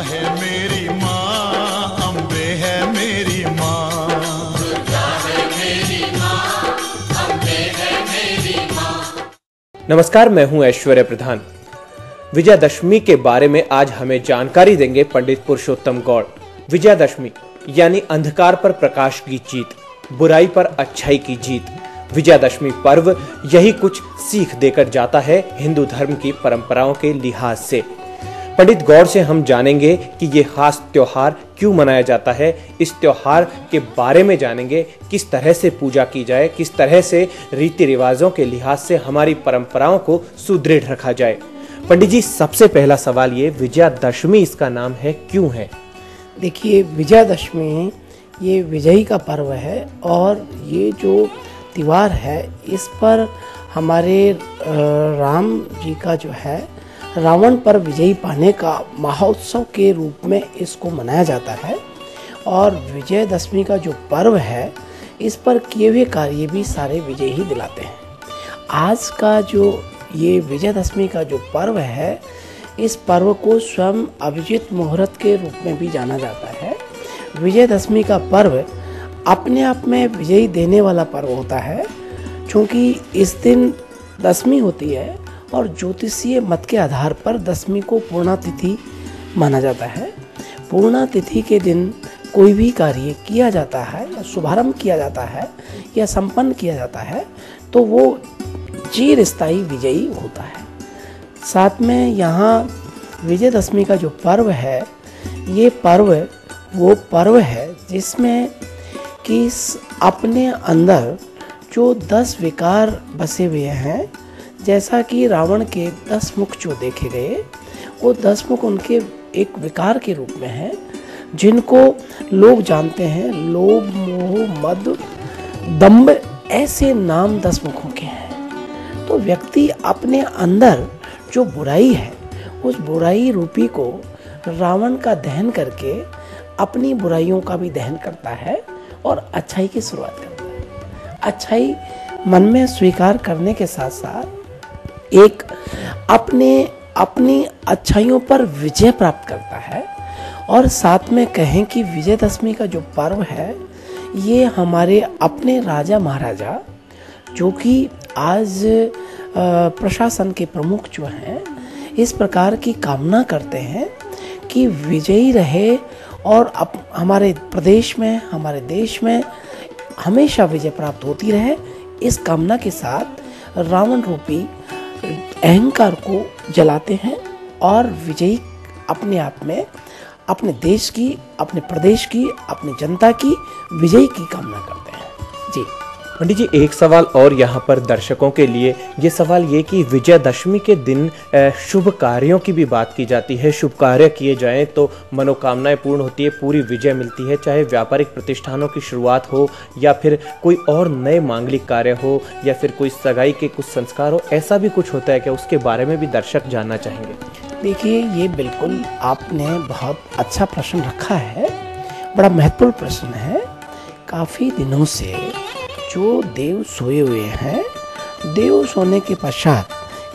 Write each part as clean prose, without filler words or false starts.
है मेरी माँ, अम्बे है मेरी माँ। दुर्गा है मेरी माँ, अम्बे है मेरी माँ। नमस्कार, मैं हूं ऐश्वर्य प्रधान। विजयादशमी के बारे में आज हमें जानकारी देंगे पंडित पुरुषोत्तम गौड़। विजयादशमी यानी अंधकार पर प्रकाश की जीत, बुराई पर अच्छाई की जीत। विजयादशमी पर्व यही कुछ सीख देकर जाता है हिंदू धर्म की परंपराओं के लिहाज से। पंडित गौड़ से हम जानेंगे कि ये खास त्योहार क्यों मनाया जाता है, इस त्योहार के बारे में जानेंगे, किस तरह से पूजा की जाए, किस तरह से रीति रिवाजों के लिहाज से हमारी परंपराओं को सुदृढ़ रखा जाए। पंडित जी, सबसे पहला सवाल ये, विजयादशमी इसका नाम है, क्यों है? देखिए, विजयादशमी ये विजयी का पर्व है और ये जो त्योहार है इस पर हमारे राम जी का जो है रावण पर विजयी पाने का महोत्सव के रूप में इसको मनाया जाता है। और विजयदशमी का जो पर्व है इस पर किए हुए कार्य भी सारे विजय ही दिलाते हैं। आज का जो ये विजयदशमी का जो पर्व है, इस पर्व को स्वयं अभिजीत मुहूर्त के रूप में भी जाना जाता है। विजयदशमी का पर्व अपने आप में विजयी देने वाला पर्व होता है, क्योंकि इस दिन दशमी होती है और ज्योतिषीय मत के आधार पर दशमी को पूर्णा तिथि माना जाता है। पूर्णा तिथि के दिन कोई भी कार्य किया जाता है या शुभारंभ किया जाता है या संपन्न किया जाता है तो वो चिरस्थायी विजयी होता है। साथ में यहाँ विजयदशमी का जो पर्व है, ये पर्व वो पर्व है जिसमें कि अपने अंदर जो 10 विकार बसे हुए हैं, जैसा कि रावण के 10 मुख जो देखे गए, वो 10 मुख उनके एक विकार के रूप में हैं, जिनको लोग जानते हैं लोभ, मोह, मद, दंभ, ऐसे नाम 10 मुखों के हैं। तो व्यक्ति अपने अंदर जो बुराई है, उस बुराई रूपी को रावण का दहन करके अपनी बुराइयों का भी दहन करता है और अच्छाई की शुरुआत करता है। अच्छाई मन में स्वीकार करने के साथ साथ एक अपनी अच्छाइयों पर विजय प्राप्त करता है। और साथ में कहें कि विजयदशमी का जो पर्व है, ये हमारे अपने राजा महाराजा जो कि आज प्रशासन के प्रमुख जो हैं, इस प्रकार की कामना करते हैं कि विजयी रहे और हमारे प्रदेश में, हमारे देश में हमेशा विजय प्राप्त होती रहे। इस कामना के साथ रावण रूपी अहंकार को जलाते हैं और विजयी अपने आप में अपने देश की, अपने प्रदेश की, अपनी जनता की विजय की कामना करते हैं। जी पंडित जी, एक सवाल और यहाँ पर दर्शकों के लिए, ये सवाल ये कि विजयादशमी के दिन शुभ कार्यों की भी बात की जाती है। शुभ कार्य किए जाएं तो मनोकामनाएं पूर्ण होती है, पूरी विजय मिलती है, चाहे व्यापारिक प्रतिष्ठानों की शुरुआत हो या फिर कोई और नए मांगलिक कार्य हो या फिर कोई सगाई के कुछ संस्कार हो, ऐसा भी कुछ होता है क्या? उसके बारे में भी दर्शक जानना चाहेंगे। देखिए, ये बिल्कुल आपने बहुत अच्छा प्रश्न रखा है, बड़ा महत्वपूर्ण प्रश्न है। काफ़ी दिनों से जो देव सोए हुए हैं, देव सोने के पश्चात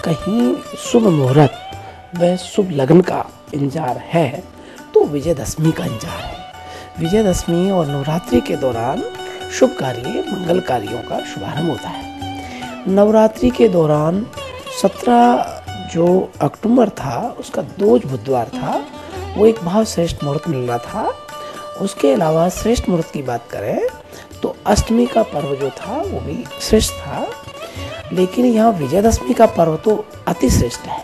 कहीं शुभ मुहूर्त व शुभ लग्न का इंतजार है तो विजयदशमी का इंतजार है। विजयदशमी और नवरात्रि के दौरान शुभ कार्य, मंगल कार्यों का शुभारंभ होता है। नवरात्रि के दौरान 17 जो अक्टूबर था, उसका दोष बुधवार था, वो एक बहुत श्रेष्ठ मुहूर्त मिल रहा था। उसके अलावा श्रेष्ठ मुहूर्त की बात करें तो अष्टमी का पर्व जो था वो भी श्रेष्ठ था। लेकिन यहाँ विजयदशमी का पर्व तो अति श्रेष्ठ है,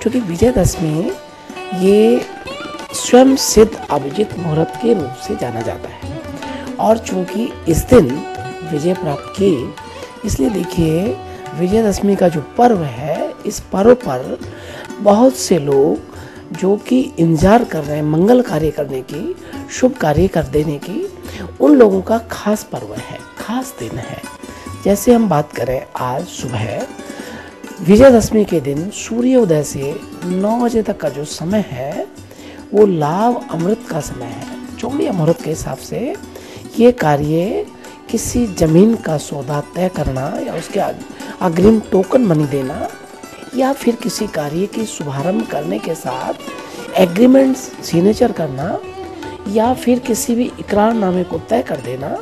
क्योंकि विजयदशमी ये स्वयं सिद्ध अभिजीत मुहूर्त के रूप से जाना जाता है। और चूंकि इस दिन विजय प्राप्त की, इसलिए देखिए विजयदशमी का जो पर्व है, इस पर्व पर बहुत से लोग जो कि इंतजार कर रहे हैं मंगल कार्य करने की, शुभ कार्य कर देने की, उन लोगों का खास पर्व है, खास दिन है। जैसे हम बात करें, आज सुबह विजयदशमी के दिन सूर्योदय से 9 बजे तक का जो समय है वो लाभ अमृत का समय है। चौड़िया मुहूर्त के हिसाब से ये कार्य किसी जमीन का सौदा तय करना या उसके अग्रिम टोकन मनी देना या फिर किसी कार्य की शुभारंभ करने के साथ एग्रीमेंट सिग्नेचर करना या फिर किसी भी इकरारनामे को तय कर देना,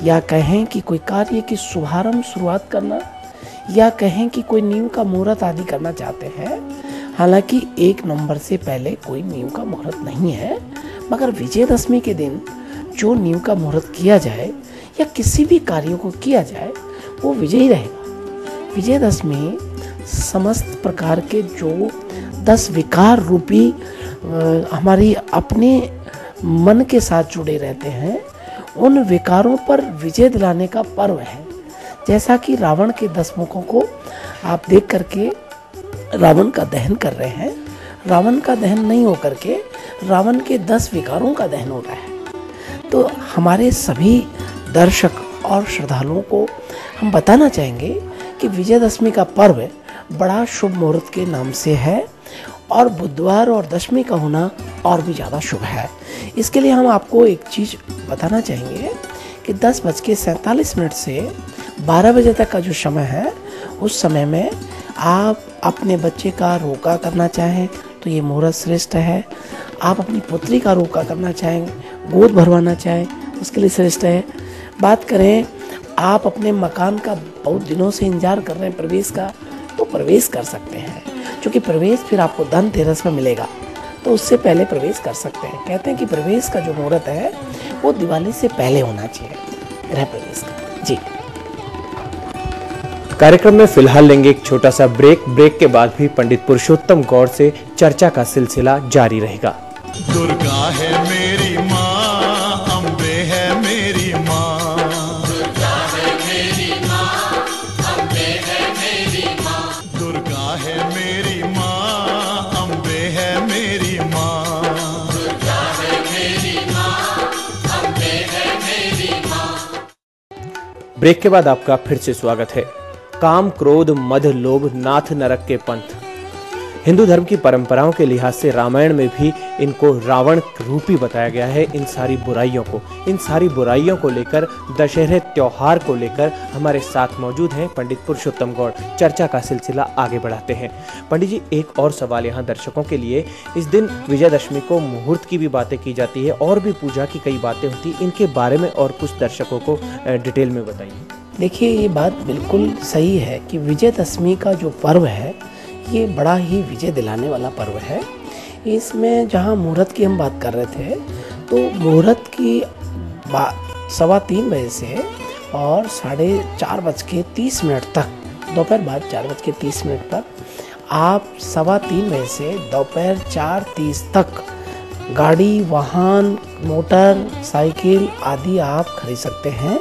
या कहें कि कोई कार्य की शुरुआत करना, या कहें कि कोई नींव का मुहूर्त आदि करना चाहते हैं। हालांकि 1 नवंबर से पहले कोई नींव का मुहूर्त नहीं है, मगर विजयदशमी के दिन जो नींव का मुहूर्त किया जाए या किसी भी कार्य को किया जाए वो विजयी रहेगा। विजयदशमी समस्त प्रकार के जो 10 विकार रूपी हमारी अपने मन के साथ जुड़े रहते हैं, उन विकारों पर विजय दिलाने का पर्व है। जैसा कि रावण के 10 मुखों को आप देख करके रावण का दहन कर रहे हैं, रावण का दहन नहीं होकर के रावण के 10 विकारों का दहन हो रहा है। तो हमारे सभी दर्शक और श्रद्धालुओं को हम बताना चाहेंगे कि विजयदशमी का पर्व बड़ा शुभ मुहूर्त के नाम से है, और बुधवार और दशमी का होना और भी ज़्यादा शुभ है। इसके लिए हम आपको एक चीज़ बताना चाहेंगे कि 10:47 से 12 बजे तक का जो समय है, उस समय में आप अपने बच्चे का रोका करना चाहें तो ये मुहूर्त श्रेष्ठ है। आप अपनी पुत्री का रोका करना चाहें, गोद भरवाना चाहें, उसके लिए श्रेष्ठ है। बात करें आप अपने मकान का बहुत दिनों से इंतजार कर रहे हैं प्रवेश का, तो प्रवेश कर सकते हैं, क्योंकि प्रवेश फिर आपको धनतेरस में मिलेगा, तो उससे पहले प्रवेश कर सकते हैं। कहते हैं कि प्रवेश का जो मुहूर्त है वो दिवाली से पहले होना चाहिए, गृह प्रवेश का। जी, कार्यक्रम में फिलहाल लेंगे एक छोटा सा ब्रेक के बाद भी पंडित पुरुषोत्तम गौड़ से चर्चा का सिलसिला जारी रहेगा। दुर्गा है मेरी माँ, अम्बे है मेरी माँ, दुर्गा है मेरी माँ, अम्बे है मेरी माँ, दुर्गा है मेरी माँ, अम्बे है मेरी माँ, दुर्गा है मेरी माँ, अम्बे है मेरी माँ। ब्रेक के बाद आपका फिर से स्वागत है। काम, क्रोध, मद, लोभ, नाथ नरक के पंथ। हिंदू धर्म की परंपराओं के लिहाज से रामायण में भी इनको रावण रूपी बताया गया है। इन सारी बुराइयों को लेकर दशहरे त्योहार को लेकर हमारे साथ मौजूद हैं पंडित पुरुषोत्तम गौड़। चर्चा का सिलसिला आगे बढ़ाते हैं। पंडित जी, एक और सवाल यहाँ दर्शकों के लिए। इस दिन विजयदशमी को मुहूर्त की भी बातें की जाती है और भी पूजा की कई बातें होती, इनके बारे में और कुछ दर्शकों को डिटेल में बताइए। देखिए, ये बात बिल्कुल सही है कि विजयदशमी का जो पर्व है ये बड़ा ही विजय दिलाने वाला पर्व है। इसमें जहाँ मुहूर्त की हम बात कर रहे थे, तो मुहूर्त की 3:15 बजे से और 4:30 तक, दोपहर बाद 4:30 तक, आप 3:15 बजे से दोपहर 4:30 तक गाड़ी, वाहन, मोटर साइकिल आदि आप खरीद सकते हैं।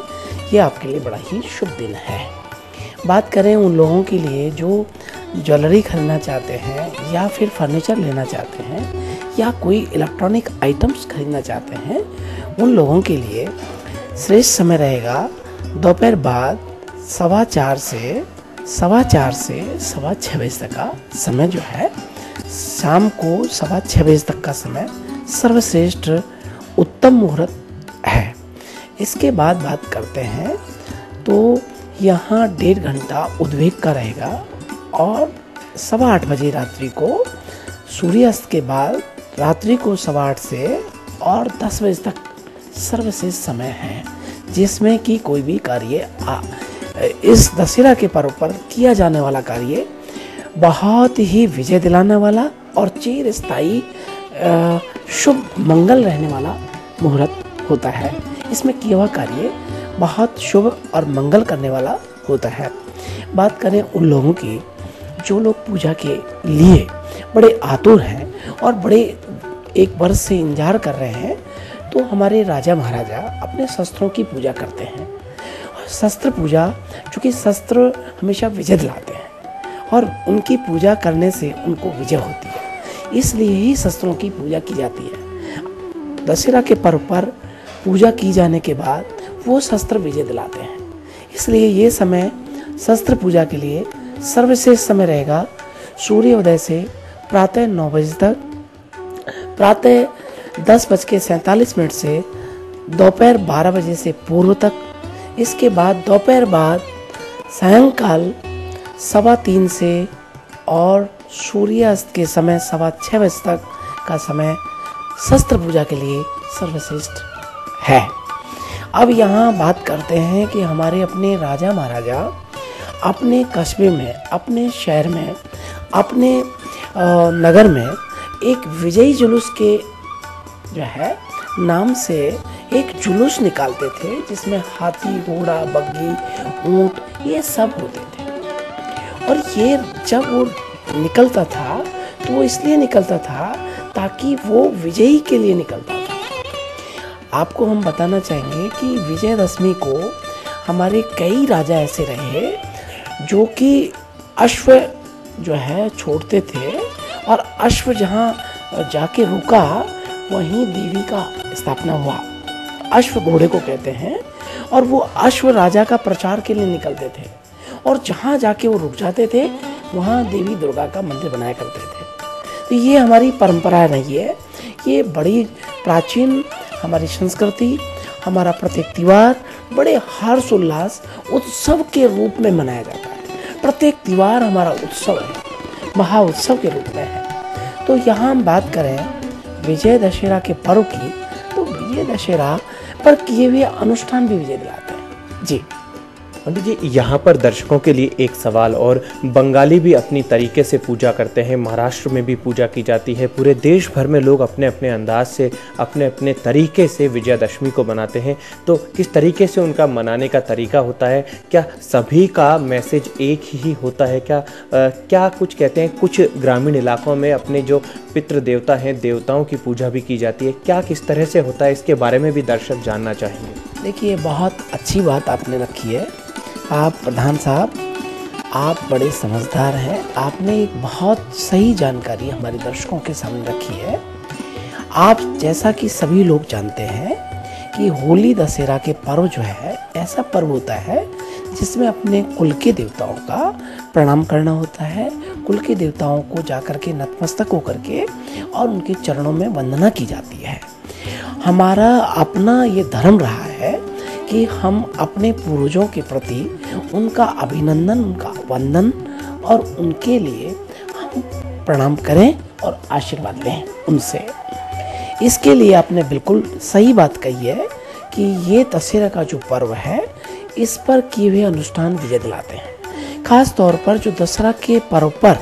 ये आपके लिए बड़ा ही शुभ दिन है। बात करें उन लोगों के लिए जो ज्वेलरी खरीदना चाहते हैं या फिर फर्नीचर लेना चाहते हैं या कोई इलेक्ट्रॉनिक आइटम्स खरीदना चाहते हैं, उन लोगों के लिए श्रेष्ठ समय रहेगा दोपहर बाद 4:15 से 6:15 बजे तक का समय जो है, शाम को 6:15 बजे तक का समय सर्वश्रेष्ठ उत्तम मुहूर्त है। इसके बाद बात करते हैं तो यहाँ 1.5 घंटा उद्वेग का रहेगा और 8:15 बजे रात्रि को, सूर्यास्त के बाद रात्रि को 8:15 से और 10 बजे तक सर्वश्रेष्ठ समय है, जिसमें कि कोई भी कार्य इस दशहरा के पर्व पर किया जाने वाला कार्य बहुत ही विजय दिलाने वाला और चिरस्थायी शुभ मंगल रहने वाला मुहूर्त होता है। इसमें किया हुआ कार्य बहुत शुभ और मंगल करने वाला होता है। बात करें उन लोगों की जो लोग पूजा के लिए बड़े आतुर हैं और बड़े एक वर्ष से इंतजार कर रहे हैं, तो हमारे राजा महाराजा अपने शस्त्रों की पूजा करते हैं। शस्त्र पूजा, चूँकि शस्त्र हमेशा विजय दिलाते हैं और उनकी पूजा करने से उनको विजय होती है, इसलिए ही शस्त्रों की पूजा की जाती है। दशहरा के पर्व पर पूजा की जाने के बाद वो शस्त्र विजय दिलाते हैं, इसलिए ये समय शस्त्र पूजा के लिए सर्वश्रेष्ठ समय रहेगा सूर्योदय से प्रातः 9 बजे तक, प्रातः 10:47 से दोपहर 12 बजे से पूर्व तक। इसके बाद दोपहर बाद सायंकाल 3:15 से और सूर्यास्त के समय 6:15 बजे तक का समय शस्त्र पूजा के लिए सर्वश्रेष्ठ है। अब यहाँ बात करते हैं कि हमारे अपने राजा महाराजा अपने कस्बे में, अपने शहर में, अपने नगर में एक विजयी जुलूस के जो है नाम से एक जुलूस निकालते थे, जिसमें हाथी, घोड़ा, बग्घी, ऊंट ये सब होते थे। और ये जब वो निकलता था तो वो इसलिए निकलता था ताकि वो विजयी के लिए निकलता था। आपको हम बताना चाहेंगे कि विजयदशमी को हमारे कई राजा ऐसे रहे जो कि अश्व जो है छोड़ते थे, और अश्व जहाँ जाके रुका वहीं देवी का स्थापना हुआ। अश्व घोड़े को कहते हैं, और वो अश्व राजा का प्रचार के लिए निकलते थे, और जहाँ जाके वो रुक जाते थे वहाँ देवी दुर्गा का मंदिर बनाया करते थे। तो ये हमारी परंपरा रही है, ये बड़ी प्राचीन हमारी संस्कृति, हमारा प्रत्येक त्योहार बड़े हर्ष उल्लास उत्सव के रूप में मनाया जाता है। प्रत्येक त्योहार हमारा उत्सव है, महा उत्सव के रूप में है। तो यहाँ हम बात करें विजय दशहरा के पर्व की, तो विजय दशहरा पर किए हुए अनुष्ठान भी विजय दिलाते हैं। जी पंडित जी, यहाँ पर दर्शकों के लिए एक सवाल, और बंगाली भी अपनी तरीके से पूजा करते हैं, महाराष्ट्र में भी पूजा की जाती है, पूरे देश भर में लोग अपने अपने अंदाज से, अपने अपने तरीके से विजयादशमी को मनाते हैं। तो किस तरीके से उनका मनाने का तरीका होता है? क्या सभी का मैसेज एक ही होता है? क्या कुछ कहते हैं कुछ ग्रामीण इलाकों में अपने जो पितृ देवता हैं, देवताओं की पूजा भी की जाती है, क्या किस तरह से होता है? इसके बारे में भी दर्शक जानना चाहेंगे। देखिए, बहुत अच्छी बात आपने रखी है। आप प्रधान साहब, आप बड़े समझदार हैं। आपने एक बहुत सही जानकारी हमारे दर्शकों के सामने रखी है। आप जैसा कि सभी लोग जानते हैं कि होली दशहरा के पर्व जो है ऐसा पर्व होता है जिसमें अपने कुल के देवताओं का प्रणाम करना होता है, कुल के देवताओं को जाकर के नतमस्तक होकर के और उनके चरणों में वंदना की जाती है। हमारा अपना ये धर्म रहा है कि हम अपने पूर्वजों के प्रति उनका अभिनंदन, उनका वंदन और उनके लिए हम प्रणाम करें और आशीर्वाद लें उनसे। इसके लिए आपने बिल्कुल सही बात कही है कि ये दशहरा का जो पर्व है इस पर किए हुए अनुष्ठान विजय दिलाते हैं। खास तौर पर जो दशहरा के पर्व पर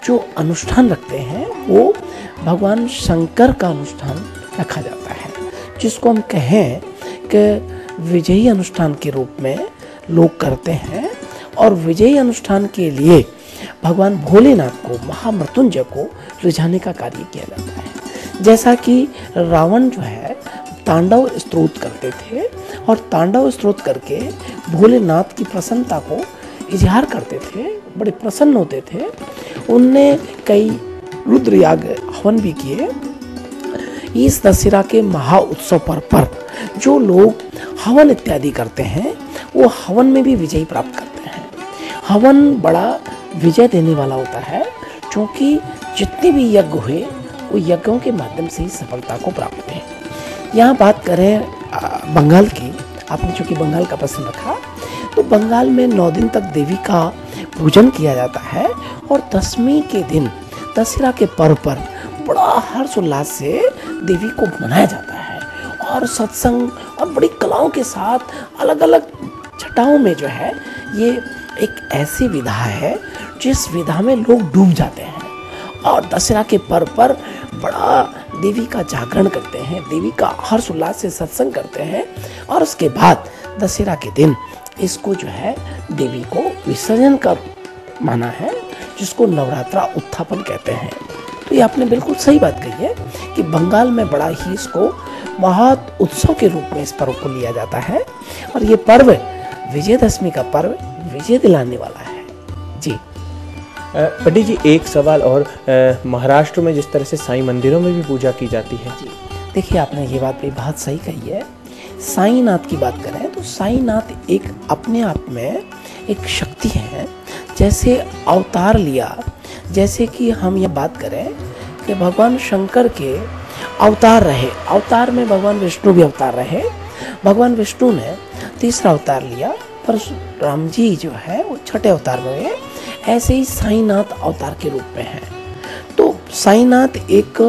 जो अनुष्ठान रखते हैं वो भगवान शंकर का अनुष्ठान रखा जाता है, जिसको हम कहें कि विजयी अनुष्ठान के रूप में लोग करते हैं। और विजयी अनुष्ठान के लिए भगवान भोलेनाथ को, महामृत्युंजय को रिझाने का कार्य किया जाता है। जैसा कि रावण जो है तांडव स्तोत्र करते थे और तांडव स्तोत्र करके भोलेनाथ की प्रसन्नता को इजहार करते थे, बड़े प्रसन्न होते थे। उनने कई रुद्र याग हवन भी किए। इस दशहरा के महा उत्सव पर जो लोग हवन इत्यादि करते हैं वो हवन में भी विजय प्राप्त करते हैं। हवन बड़ा विजय देने वाला होता है, क्योंकि जितने भी यज्ञ हुए वो यज्ञों के माध्यम से ही सफलता को प्राप्त है। यहाँ बात करें बंगाल की, आपने चूँकि बंगाल का प्रश्न रखा, तो बंगाल में 9 दिन तक देवी का पूजन किया जाता है और दशमी के दिन दशहरा के पर्व पर बड़ा हर्षोल्लास से देवी को मनाया जाता है और सत्संग और बड़ी कलाओं के साथ अलग अलग छटाओं में जो है ये एक ऐसी विधा है जिस विधा में लोग डूब जाते हैं और दशहरा के पर्व पर बड़ा देवी का जागरण करते हैं, देवी का हर्ष उल्लास से सत्संग करते हैं और उसके बाद दशहरा के दिन इसको जो है देवी को विसर्जन कर माना है, जिसको नवरात्रा उत्थापन कहते हैं। तो ये आपने बिल्कुल सही बात कही है कि बंगाल में बड़ा ही इसको महा उत्सव के रूप में इस पर्व को लिया जाता है और ये पर्व विजयदशमी का पर्व विजय दिलाने वाला है। जी पंडित जी, एक सवाल और, महाराष्ट्र में जिस तरह से साईं मंदिरों में भी पूजा की जाती है। जी देखिए, आपने ये बात भी बहुत सही कही है। साईनाथ की बात करें तो साईनाथ एक अपने आप में एक शक्ति है। जैसे अवतार लिया, जैसे कि हम ये बात करें कि भगवान शंकर के अवतार रहे, अवतार में भगवान विष्णु भी अवतार रहे। भगवान विष्णु ने तीसरा अवतार लिया, पर राम जी जो है वो छठे अवतार में हुए। ऐसे ही साईनाथ अवतार के रूप में हैं। तो साईनाथ एक